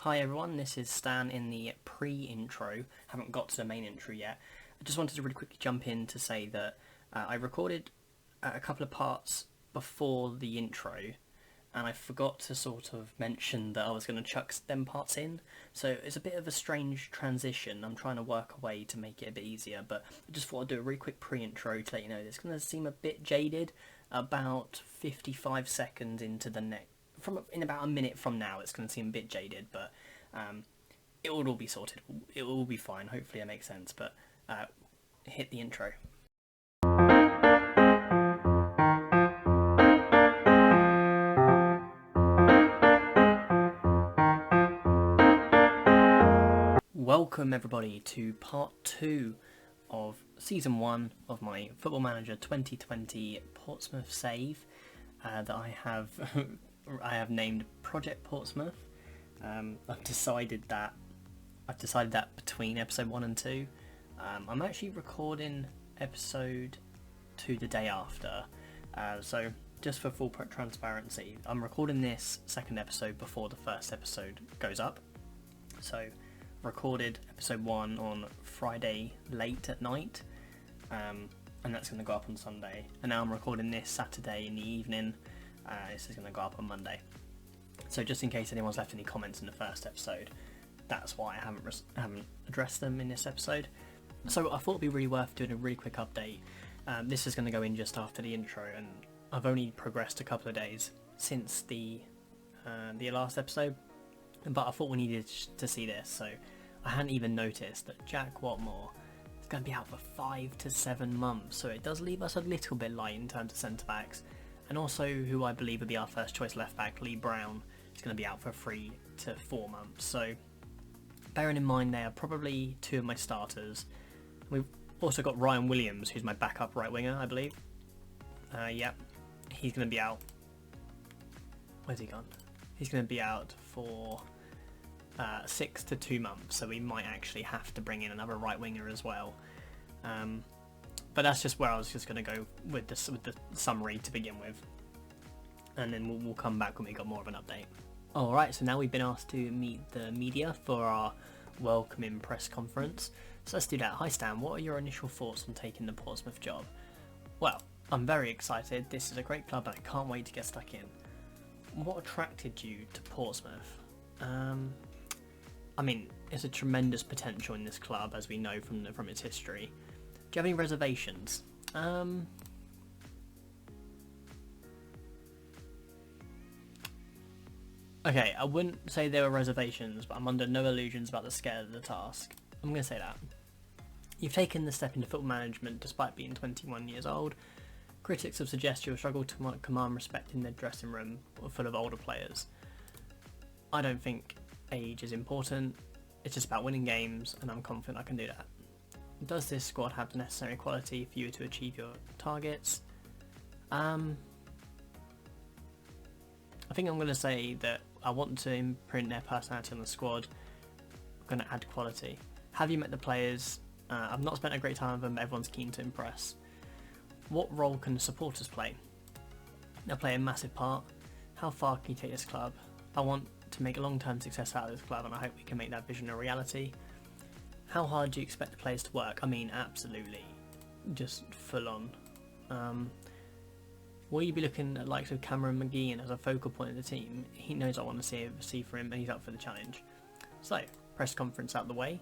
Hi everyone, this is Stan in the pre-intro. Haven't got to the main intro yet. I just wanted to really quickly jump in to say that I recorded a couple of parts before the intro, and I forgot to sort of mention that I was going to chuck them parts in. So it's a bit of a strange transition. I'm trying to work a way to make it a bit easier, but I just thought I'd do a really quick pre-intro to let you know it's going to seem a bit jaded. About 55 seconds into the next. In about a minute from now, it's going to seem a bit jaded, but it will all be sorted. It will all be fine. Hopefully it makes sense, but hit the intro. Welcome everybody to part 2 of season 1 of my Football Manager 2020 Portsmouth save that I have named Project Portsmouth. I've decided that between episode 1 and 2. I'm actually recording episode 2 the day after. So just for full transparency, I'm recording this second episode before the first episode goes up. So recorded episode 1 on Friday late at night, and that's going to go up on Sunday. And now I'm recording this Saturday in the evening. This is going to go up on Monday. So just in case anyone's left any comments in the first episode, that's why I haven't addressed them in this episode. So I thought it'd be really worth doing a really quick update. This is going to go in just after the intro, and I've only progressed a couple of days since the last episode, but I thought we needed to see this. So I hadn't even noticed that Jack Watmore is going to be out for 5 to 7 months. So it does leave us a little bit light in terms of centre backs. And also, who I believe would be our first choice left back, Lee Brown, is going to be out for 3 to 4 months. So, bearing in mind they are probably 2 of my starters. We've also got Ryan Williams, who's my backup right winger, I believe. Yep, he's going to be out. Where's he gone? He's going to be out for 6 to 2 months. So we might actually have to bring in another right winger as well. But that's just where I was just going to go with the summary to begin with. And then we'll come back when we got more of an update. Alright, so now we've been asked to meet the media for our welcoming press conference. So let's do that. Hi Stan, what are your initial thoughts on taking the Portsmouth job? Well, I'm very excited. This is a great club and I can't wait to get stuck in. What attracted you to Portsmouth? I mean, there's a tremendous potential in this club, as we know from its history. Do you have any reservations? Okay, I wouldn't say there were reservations, but I'm under no illusions about the scale of the task. I'm going to say that. You've taken the step into football management despite being 21 years old. Critics have suggested you'll struggle to command respect in their dressing room full of older players. I don't think age is important. It's just about winning games, and I'm confident I can do that. Does this squad have the necessary quality for you to achieve your targets? I think I'm going to say that I want to imprint their personality on the squad. I'm going to add quality. Have you met the players? I've not spent a great time with them, but everyone's keen to impress. What role can the supporters play? They'll play a massive part. How far can you take this club? I want to make a long-term success out of this club, and I hope we can make that vision a reality. How hard do you expect the players to work? I mean, absolutely. Just full on. Will you be looking at likes of Cameron McGeehan as a focal point of the team? He knows I want to see for him, and he's up for the challenge. So, press conference out the way,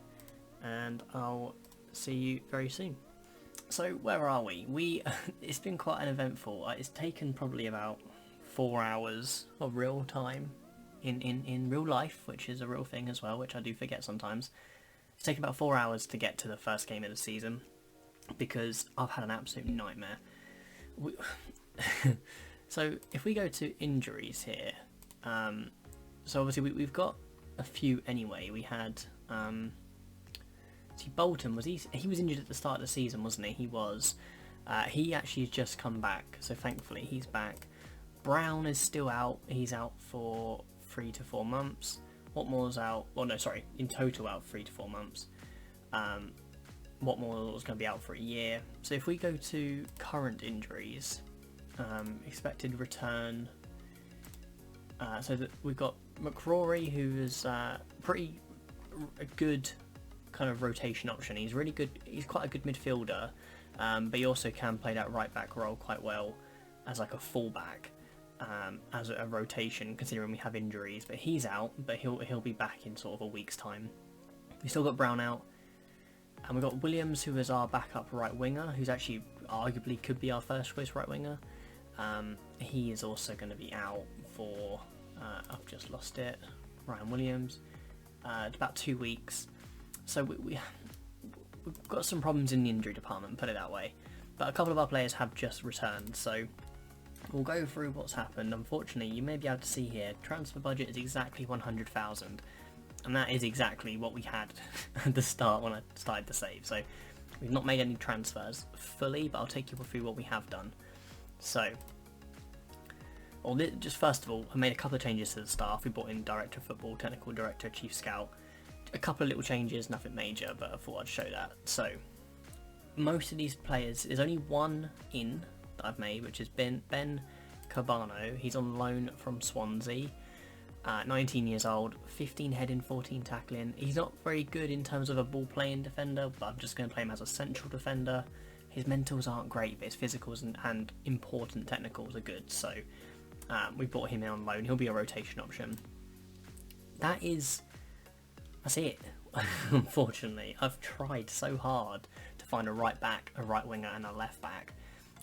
and I'll see you very soon. So, where are we? It's been quite an eventful. It's taken probably about 4 hours of real time in real life, which is a real thing as well, which I do forget sometimes. It's taken about 4 hours to get to the first game of the season because I've had an absolute nightmare. So if we go to injuries here, so obviously we've got a few anyway. We had see Bolton, he was injured at the start of the season, wasn't he? He was. He actually has just come back, so thankfully he's back. Brown is still out. He's out for 3 to 4 months. Watmore's out, in total out 3 to 4 months. Watmore is going to be out for a year. So if we go to current injuries, expected return, so that we've got McCrory, who is pretty a good kind of rotation option. He's really good. He's quite a good midfielder, but he also can play that right back role quite well as like a fullback, as a rotation. Considering we have injuries, but he's out. But he'll be back in sort of a week's time. We still got Brown out, and we've got Williams, who is our backup right winger, who's actually arguably could be our first choice right winger. He is also going to be out for I've just lost it. Ryan Williams. About 2 weeks. So we've got some problems in the injury department, put it that way. But a couple of our players have just returned, so we'll go through what's happened. Unfortunately, you may be able to see here, transfer budget is exactly 100,000, and that is exactly what we had at the start when I started the save. So we've not made any transfers fully, but I'll take you through what we have done. So, just first of all, I made a couple of changes to the staff. We brought in Director of Football, Technical Director, Chief Scout. A couple of little changes, nothing major, but I thought I'd show that. So, most of these players, there's only one in that I've made, which is Ben Cabano. He's on loan from Swansea. 19 years old, 15 heading, 14 tackling. He's not very good in terms of a ball playing defender, but I'm just going to play him as a central defender. His mentals aren't great, but his physicals and important technicals are good. So, we brought him in on loan. He'll be a rotation option. That's it. Unfortunately, I've tried so hard to find a right back, a right winger, and a left back.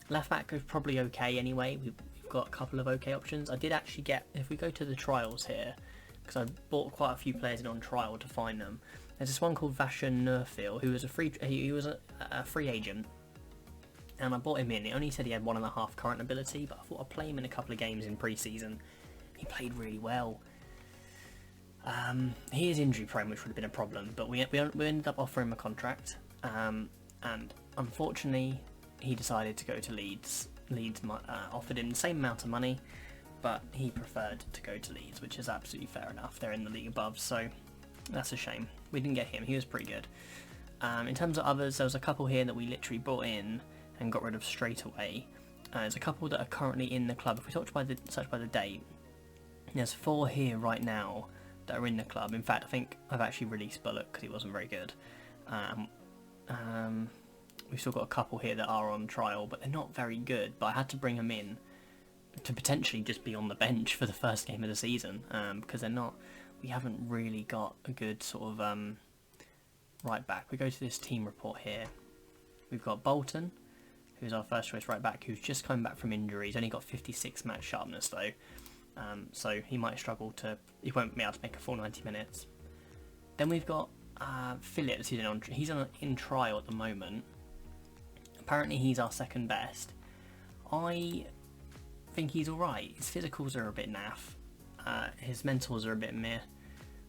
Left back is probably okay anyway. We've got a couple of okay options. I did actually get, if we go to the trials here, because I bought quite a few players in on trial to find them. There's this one called Vashan Nurfil, who was a free agent, and I bought him in. It only said he had 1.5 current ability, but I thought I'd play him in a couple of games in pre-season. He played really well. He is injury prone, which would have been a problem, but we ended up offering him a contract, and unfortunately he decided to go to Leeds. Leeds offered him the same amount of money, but he preferred to go to Leeds, which is absolutely fair enough. They're in the league above, so that's a shame. We didn't get him. He was pretty good. In terms of others, there was a couple here that we literally brought in and got rid of straight away. There's a couple that are currently in the club. If we search by the date, there's 4 here right now that are in the club. In fact, I think I've actually released Bullock because he wasn't very good. We've still got a couple here that are on trial, but they're not very good. But I had to bring them in to potentially just be on the bench for the first game of the season, because we haven't really got a good sort of right back. We go to this team report here. We've got Bolton, who's our first choice right back, who's just coming back from injury. He's only got 56 match sharpness though, so he might struggle he won't be able to make a full 90 minutes. Then we've got Phillips, he's in trial at the moment. Apparently he's our second best. I think he's alright. His physicals are a bit naff. His mentals are a bit meh.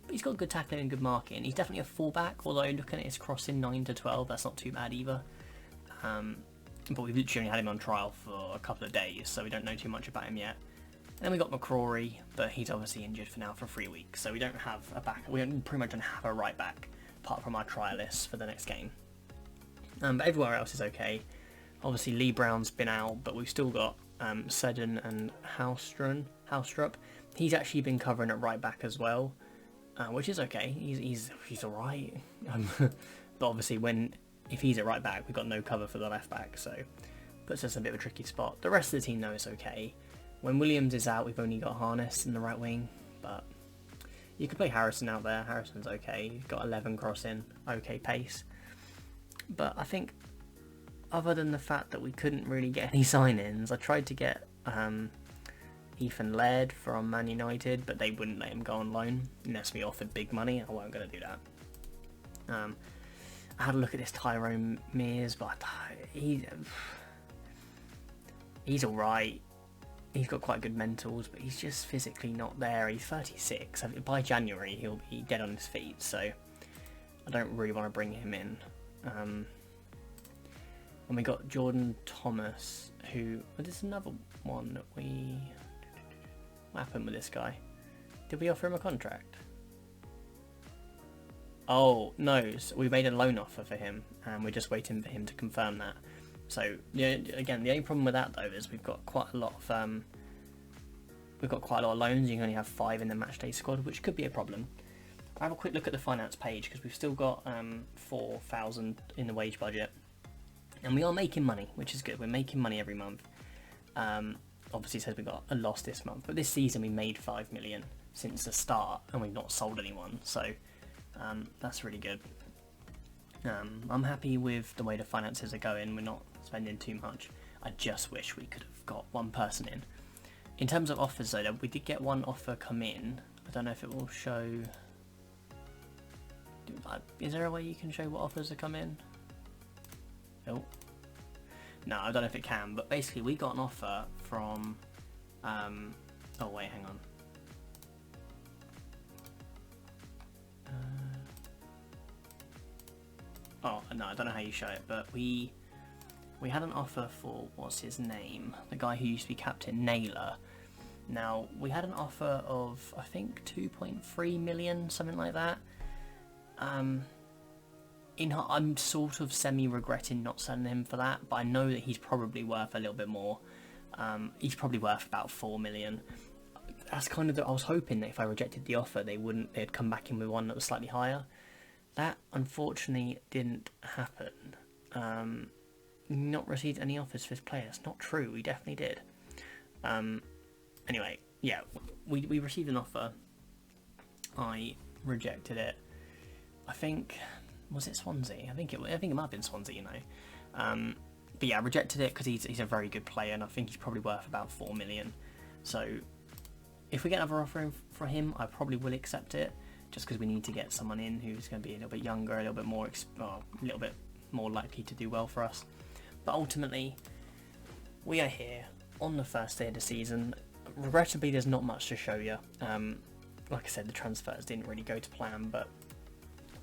But he's got good tackling and good marking. He's definitely a fullback, although looking at his crossing 9 to 12, that's not too bad either. But we've literally only had him on trial for a couple of days, so we don't know too much about him yet. And then we got McCrory, but he's obviously injured for now for 3 weeks, so we don't have a back. We pretty much don't have a right back, apart from our trialists for the next game. But everywhere else is okay. Obviously Lee Brown's been out, but we've still got Seddon and Haustrup. He's actually been covering at right back as well, which is okay. He's alright. But obviously if he's at right back, we've got no cover for the left back, so puts us in a bit of a tricky spot. The rest of the team though is okay. When Williams is out, we've only got Harness in the right wing, but you could play Harrison out there. Harrison's okay. He's got 11 crossing, okay pace. But I think, other than the fact that we couldn't really get any sign-ins, I tried to get Ethan Laird from Man United, but they wouldn't let him go on loan unless we offered big money, and I weren't going to do that. I had a look at this Tyrone Mears, but he's alright. He's got quite good mentals, but he's just physically not there. He's 36. By January, he'll be dead on his feet, so I don't really want to bring him in. And we got Jordan Thomas, who... Well, there's another one that we... What happened with this guy? Did we offer him a contract? Oh, no. So we made a loan offer for him, and we're just waiting for him to confirm that. So, again, the only problem with that, though, is we've got quite a lot of we've got quite a lot of loans. You can only have 5 in the matchday squad, which could be a problem. I'll have a quick look at the finance page because we've still got 4,000 in the wage budget, and we are making money, which is good. We're making money every month. Obviously it says we got a loss this month, but this season we made 5 million since the start, and we've not sold anyone, so that's really good. I'm happy with the way the finances are going. We're not spending too much. I just wish we could have got one person in. In terms of offers though, we did get one offer come in. I don't know if it will show. Is there a way you can show what offers have come in? Oh. No, I don't know if it can, but basically we got an offer from, oh wait, hang on. Oh, no, I don't know how you show it, but we had an offer for, what's his name? The guy who used to be captain, Naylor. Now, we had an offer of, I think, 2.3 million, something like that. I'm sort of semi-regretting not selling him for that, but I know that he's probably worth a little bit more. He's probably worth about 4 million. That's kind of I was hoping that if I rejected the offer, they'd come back in with one that was slightly higher. That unfortunately didn't happen. Not received any offers for this player. That's not true. We definitely did. Anyway, yeah, we received an offer. I rejected it. I think, was it Swansea? I think it might have been Swansea, you know. But yeah, I rejected it because he's a very good player, and I think he's probably worth about 4 million. So if we get another offer for him, I probably will accept it, just because we need to get someone in who's going to be a little bit younger, a little bit more likely to do well for us. But ultimately, we are here on the first day of the season. Regrettably, there's not much to show you. Like I said, the transfers didn't really go to plan, but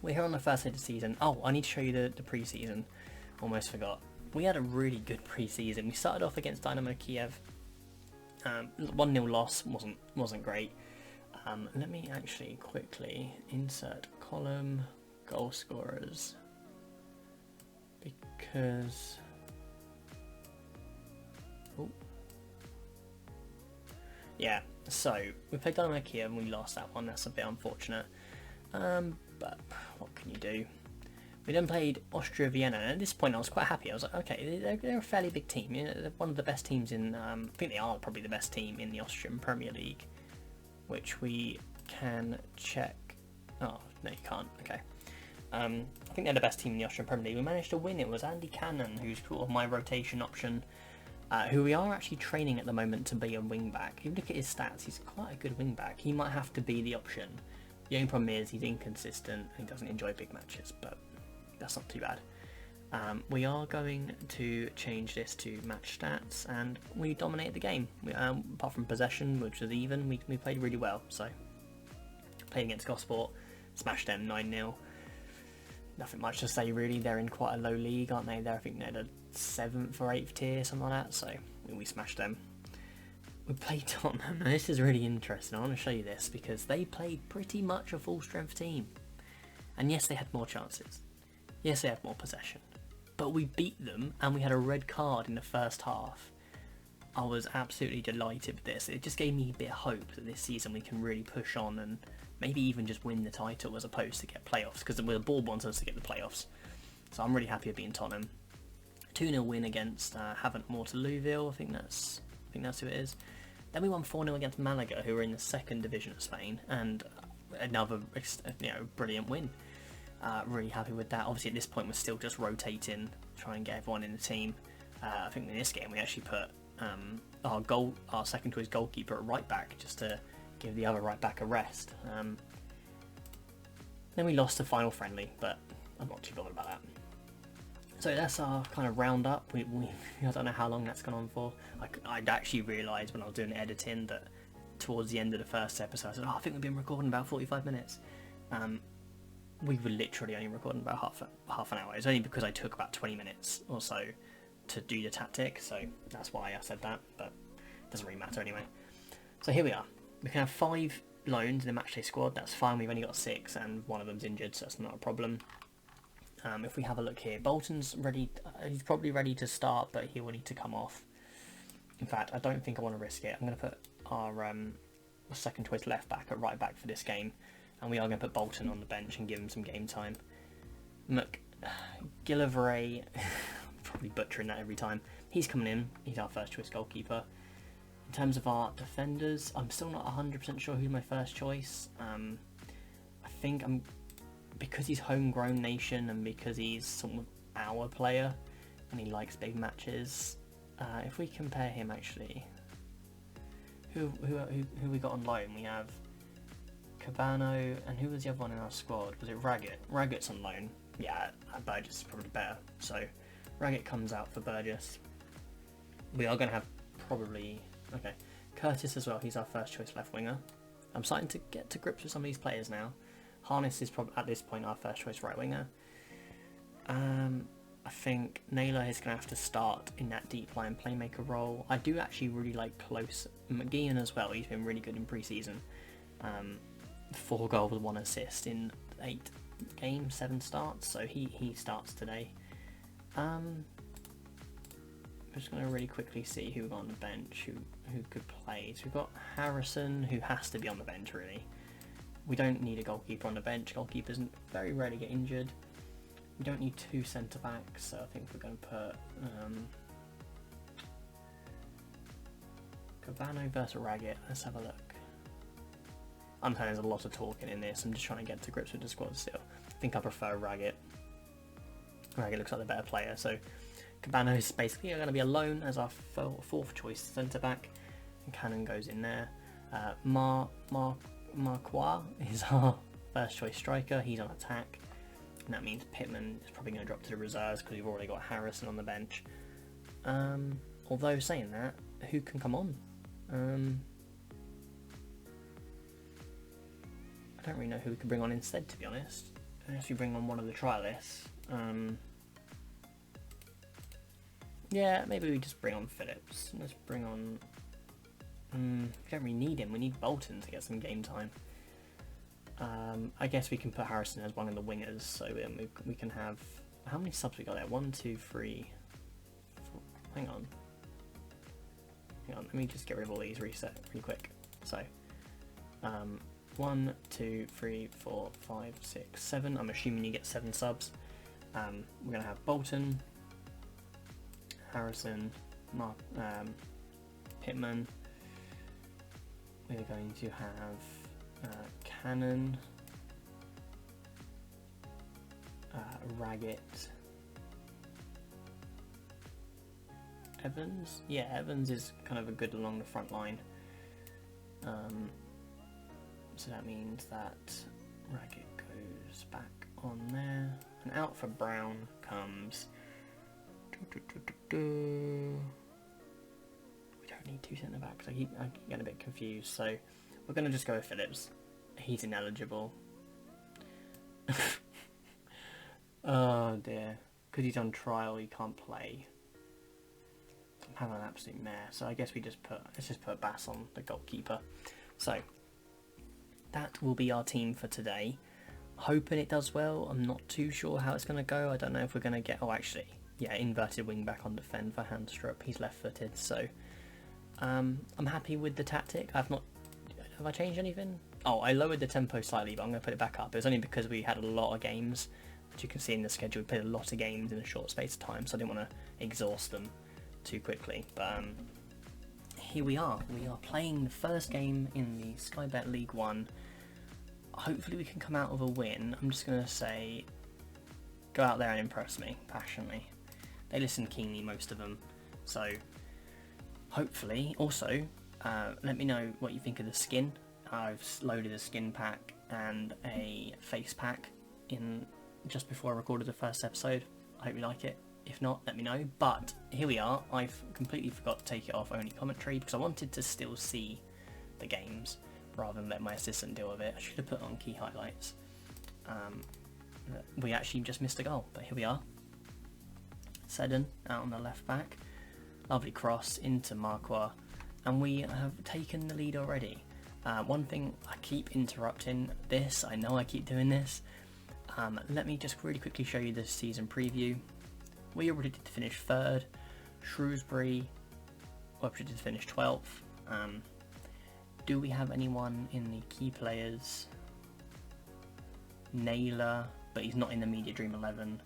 we're here on the first day of the season. Oh, I need to show you the pre-season. Almost forgot. We had a really good pre-season. We started off against Dynamo Kiev. 1-0 loss wasn't great. Let me actually quickly insert column goal scorers, because yeah, so we played Dynamo Kiev and we lost that one. That's a bit unfortunate, but what can you do? We then played Austria Vienna, and at this point I was quite happy. I was like, okay, they're a fairly big team. You know, they're one of the best teams in, I think they are probably the best team in the Austrian Premier League, which we can check. Oh, no you can't, okay. I think they're the best team in the Austrian Premier League. We managed to win. It was Andy Cannon, who's sort of my rotation option, who we are actually training at the moment to be a wing-back. If you look at his stats, he's quite a good wing-back. He might have to be the option. The only problem is he's inconsistent and he doesn't enjoy big matches, but that's not too bad. We are going to change this to match stats, and we dominated the game. Apart from possession, which was even, we played really well. So, played against Gosport, smashed them 9-0. Nothing much to say really. They're in quite a low league, aren't they? I think they're the 7th or 8th tier, something like that. So, we smashed them. We played Tottenham, and this is really interesting. I want to show you this because they played pretty much a full-strength team. And yes, they had more chances. Yes, they had more possession. But we beat them, and we had a red card in the first half. I was absolutely delighted with this. It just gave me a bit of hope that this season we can really push on and maybe even just win the title as opposed to get playoffs, because the board wants us to get the playoffs. So I'm really happy with being Tottenham. 2-0 win against Havant Waterlooville. I think that's who it is. Then we won 4-0 against Malaga, who were in the 2nd division of Spain, and another brilliant win. Really happy with that. Obviously at this point we're still just rotating, trying to get everyone in the team. I think in this game we actually put our second choice goalkeeper at right back, just to give the other right back a rest. Then we lost the final friendly, but I'm not too bothered about that. So that's our kind of roundup. I don't know how long that's gone on for. I'd actually realised when I was doing editing that towards the end of the first episode I said, I think we've been recording about 45 minutes. We were literally only recording about half an hour. It's only because I took about 20 minutes or so to do the tactic, so that's why I said that, but it doesn't really matter anyway. So here we are. We can have 5 loans in the matchday squad. That's fine. We've only got 6 and one of them's injured, so that's not a problem. If we have a look here, Bolton's ready. He's probably ready to start, but he will need to come off. In fact, I don't think I want to risk it. I'm going to put our second choice left back at right back for this game, and we are going to put Bolton on the bench and give him some game time. McGillivray, probably butchering that every time. He's coming in. He's our first choice goalkeeper. In terms of our defenders, I'm still not 100% sure who's my first choice. I think because he's homegrown nation and because he's sort of our player and he likes big matches. If we compare him, actually, who we got on loan? We have Cabano, and who was the other one in our squad? Was it Raggett? Raggett's on loan. Yeah, Burgess is probably better. So Raggett comes out for Burgess. We are going to have probably... Okay, Curtis as well. He's our first choice left winger. I'm starting to get to grips with some of these players now. Harness is probably at this point our first choice right winger. I think Naylor is going to have to start in that deep line playmaker role. I do actually really like Close McGeehan as well. He's been really good in pre-season. 4 goals with 1 assist in 8 games, 7 starts. So he starts today. I'm just going to really quickly see who we got on the bench, who could play. So we've got Harrison, who has to be on the bench really. We don't need a goalkeeper on the bench. Goalkeepers very rarely get injured. We don't need 2 centre backs, so I think we're going to put Cabano versus Raggett. Let's have a look. I'm telling there's a lot of talking in this. I'm just trying to get to grips with the squad still. I think I prefer Raggett. Raggett looks like the better player, so Cabano is basically going to be alone as our 4th choice centre back, and Cannon goes in there. Marquardt is our first choice striker. He's on attack. And that means Pittman is probably going to drop to the reserves because we've already got Harrison on the bench. Although saying that, who can come on? I don't really know who we could bring on instead, to be honest. Unless we bring on one of the trialists. Yeah, maybe we just bring on Phillips. Let's bring on... we don't really need him. We need Bolton to get some game time. I guess we can put Harrison as one of the wingers, so we can have... How many subs we got there? 1, 2, 3... 4, hang on, let me just get rid of all these, reset pretty quick. So, 1, 2, 3, 4, 5, 6, 7. I'm assuming you get 7 subs. We're going to have Bolton, Harrison, Pittman. We're going to have Cannon, Raggett, Evans. Yeah, Evans is kind of a good along the front line. So that means that Raggett goes back on there, and out for Brown comes. We don't need 2 centre backs. I keep getting a bit confused. So we're going to just go with Phillips. He's ineligible. Oh dear. Because he's on trial, he can't play. I'm having an absolute mare. So I guess let's just put Bass on the goalkeeper. So that will be our team for today. Hoping it does well. I'm not too sure how it's going to go. I don't know if we're going to get... Oh, actually, yeah, inverted wing back on defend for Handstrup. He's left-footed, so I'm happy with the tactic. Have I changed anything? Oh, I lowered the tempo slightly, but I'm going to put it back up. It was only because we had a lot of games. As you can see in the schedule, we played a lot of games in a short space of time, so I didn't want to exhaust them too quickly. But here we are. We are playing the first game in the Sky Bet League 1. Hopefully we can come out with a win. I'm just going to say, go out there and impress me passionately. They listen keenly, most of them. So hopefully, also, let me know what you think of the skin. I've loaded a skin pack and a face pack in just before I recorded the first episode. I hope you like it. If not, let me know. But here we are. I've completely forgot to take it off only commentary because I wanted to still see the games rather than let my assistant deal with it. I should have put on key highlights. We actually just missed a goal, but here we are. Seddon out on the left back. Lovely cross into Marquardt, and we have taken the lead already. One thing, I keep interrupting this. I know I keep doing this. Let me just really quickly show you the season preview. We already did finish 3rd. Shrewsbury were predicted to finish 12th. Do we have anyone in the key players? Naylor, but he's not in the Media Dream 11.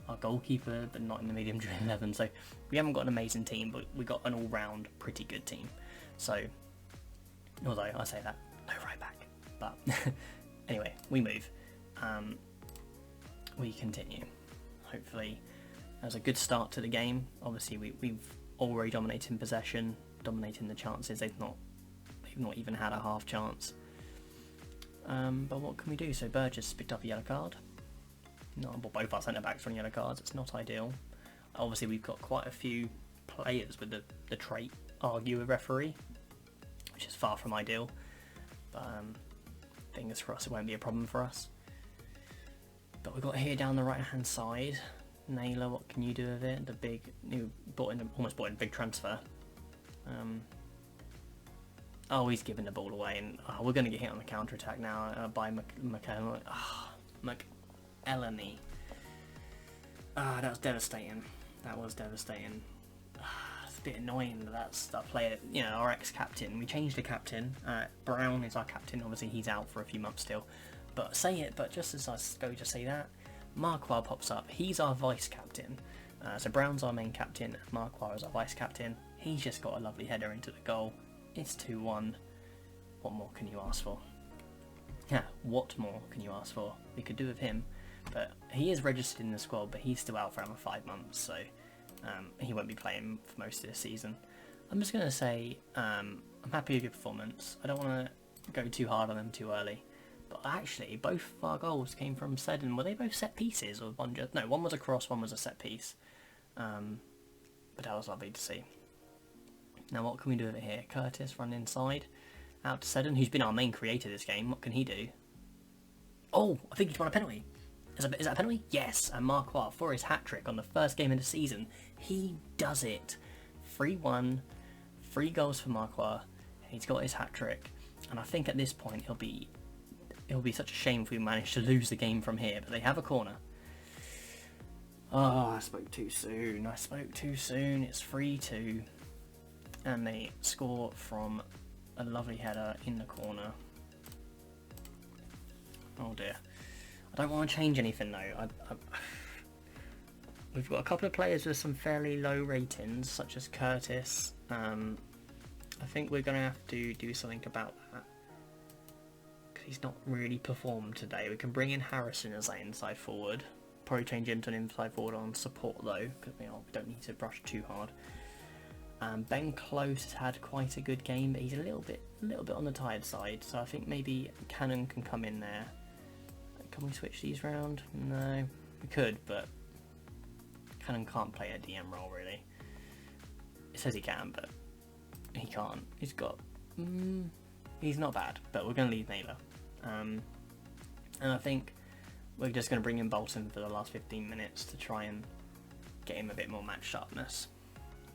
Our goalkeeper, but not in the Medium Dream 11. So we haven't got an amazing team, but we got an all-round pretty good team. So, although I say that, no right back. But anyway, we move. We continue. Hopefully, that was a good start to the game. Obviously, we've already dominated in possession, dominating the chances. They've not even had a half chance. But what can we do? So Burgess picked up a yellow card. No, well, both our centre backs are on yellow cards. It's not ideal. Obviously, we've got quite a few players with the trait argue a referee, which is far from ideal. But fingers crossed it won't be a problem for us. But we've got here down the right hand side, Naylor. What can you do with it? The big new almost bought in big transfer. Oh, he's giving the ball away, and we're going to get hit on the counter attack now by McElhenney. That was devastating. That was devastating. It's a bit annoying that that's that player, you know, our ex-captain. We changed the captain. Brown is our captain. Obviously, he's out for a few months still. But just as I go to say that, Marquardt pops up. He's our vice-captain. So Brown's our main captain, and Marquardt is our vice-captain. He's just got a lovely header into the goal. It's 2-1. What more can you ask for? Yeah, what more can you ask for? We could do with him. But he is registered in the squad, but he's still out for another 5 months, so he won't be playing for most of the season. I'm just going to say I'm happy with your performance. I don't want to go too hard on them too early. But actually, both of our goals came from Seddon. Were they both set pieces? Or one just... No, one was a cross, one was a set piece. But that was lovely to see. Now what can we do over here? Curtis run inside. Out to Seddon, who's been our main creator this game. What can he do? Oh, I think he's won a penalty. Is that a penalty? Yes, and Marquardt for his hat-trick on the first game of the season. He does it. 3-1, 3 goals for Marquardt. He's got his hat-trick. And I think at this point it'll be such a shame if we manage to lose the game from here. But they have a corner. Oh, I spoke too soon. It's 3-2. And they score from a lovely header in the corner. Oh dear. I don't want to change anything though. We've got a couple of players with some fairly low ratings, such as Curtis. I think we're going to have to do something about that. Because he's not really performed today. We can bring in Harrison as that inside forward. Probably change him to an inside forward on support though, because we don't need to brush too hard. Ben Close has had quite a good game, but he's a little bit on the tired side. So I think maybe Cannon can come in there. Can we switch these round? No, we could, but Cannon can't play a DM role really. It says he can, but he can't. He's not bad, but we're going to leave Naylor. And I think we're just going to bring in Bolton for the last 15 minutes to try and get him a bit more match sharpness.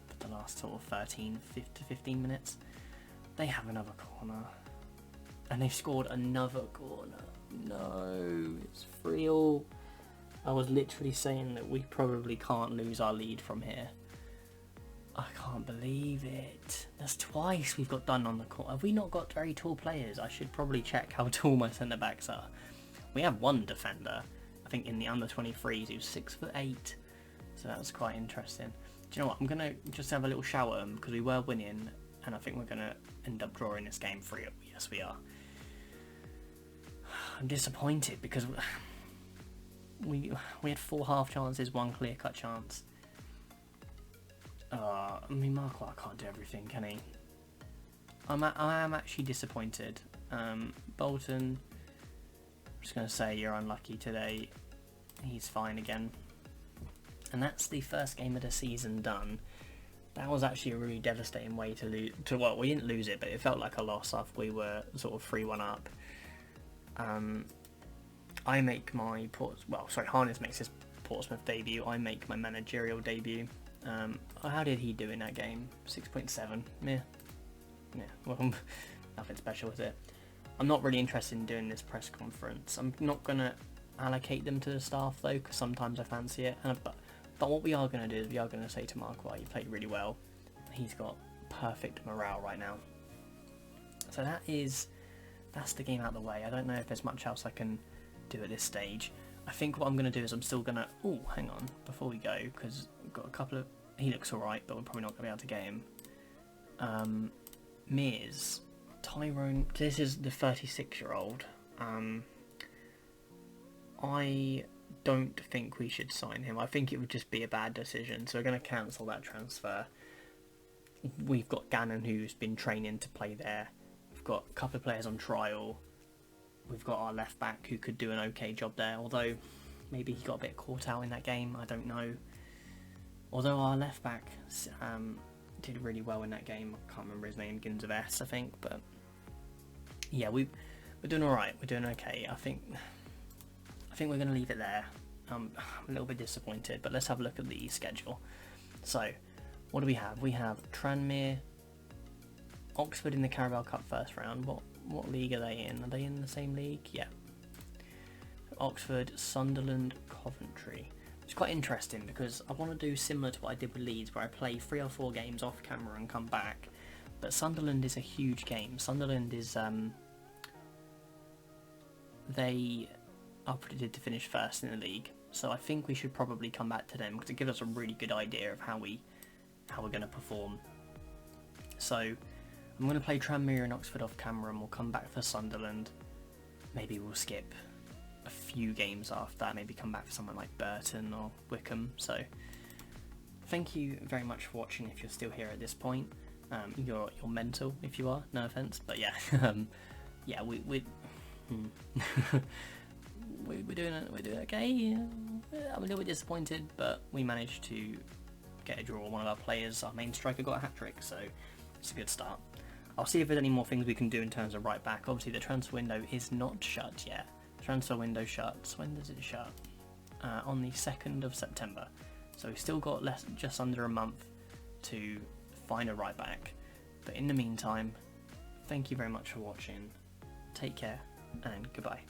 For the last sort of 13 to 15 minutes. They have another corner. And they've scored another corner. No, it's 3-3. I was literally saying that we probably can't lose our lead from here. I can't believe it. That's twice we've got done on the corner. Have we not got very tall players? I should probably check how tall my centre backs are. We have one defender, I think in the under 23s, who's 6'8". So that's quite interesting. Do you know what? I'm going to just have a little shower because we were winning, and I think we're going to end up drawing this game 3-3. Yes, we are. I'm disappointed because we had 4 half chances, 1 clear-cut chance. I mean, Marquardt can't do everything, can he? I am actually disappointed. Bolton, I'm just going to say you're unlucky today. He's fine again. And that's the first game of the season done. That was actually a really devastating way to lose. Well, we didn't lose it, but it felt like a loss after we were sort of 3-1 up. I make my Harness makes his Portsmouth debut. I make my managerial debut. How did he do in that game? 6.7. Yeah. Well, nothing special with it. I'm not really interested in doing this press conference. I'm not gonna allocate them to the staff though, because sometimes I fancy it. But what we are going to do is we are going to say to Marquardt, you played really well. He's got perfect morale right now. So that's the game out of the way. I don't know if there's much else I can do at this stage. I think what I'm going to do is I'm still going to... Oh, hang on, before we go, because we've got a couple of... He looks alright, but we're probably not going to be able to get him. Mears. Tyrone... This is the 36-year-old. I don't think we should sign him. I think it would just be a bad decision, so we're going to cancel that transfer. We've got Gannon, who's been training to play there. We've got a couple of players on trial. We've got our left back who could do an okay job there, although maybe he got a bit caught out in that game, I don't know. Although our left back did really well in that game. I can't remember his name, begins with S, I think, but yeah, we're doing alright, we're doing okay. I think we're going to leave it there. I'm a little bit disappointed, but let's have a look at the schedule. So, what do we have? We have Tranmere, Oxford in the Carabao Cup first round. What league are they in? Are they in the same league? Yeah. Oxford, Sunderland, Coventry. It's quite interesting because I want to do similar to what I did with Leeds, where I play 3 or 4 games off camera and come back. But Sunderland is a huge game. Sunderland is they are predicted to finish first in the league, so I think we should probably come back to them because it gives us a really good idea of how we're going to perform. So I'm going to play Tranmere and Oxford off camera, and we'll come back for Sunderland. Maybe we'll skip a few games after that, maybe come back for someone like Burton or Wickham. So thank you very much for watching if you're still here at this point. You're mental if you are, no offense, but yeah. Yeah, we're doing okay. I'm a little bit disappointed, but we managed to get a draw. One of our players, our main striker, got a hat-trick, so it's a good start. I'll see if there's any more things we can do in terms of right back. Obviously the transfer window is not shut yet. Transfer window shuts. When does it shut? On the 2nd of September. So we've still got just under a month to find a right back. But in the meantime, thank you very much for watching. Take care and goodbye.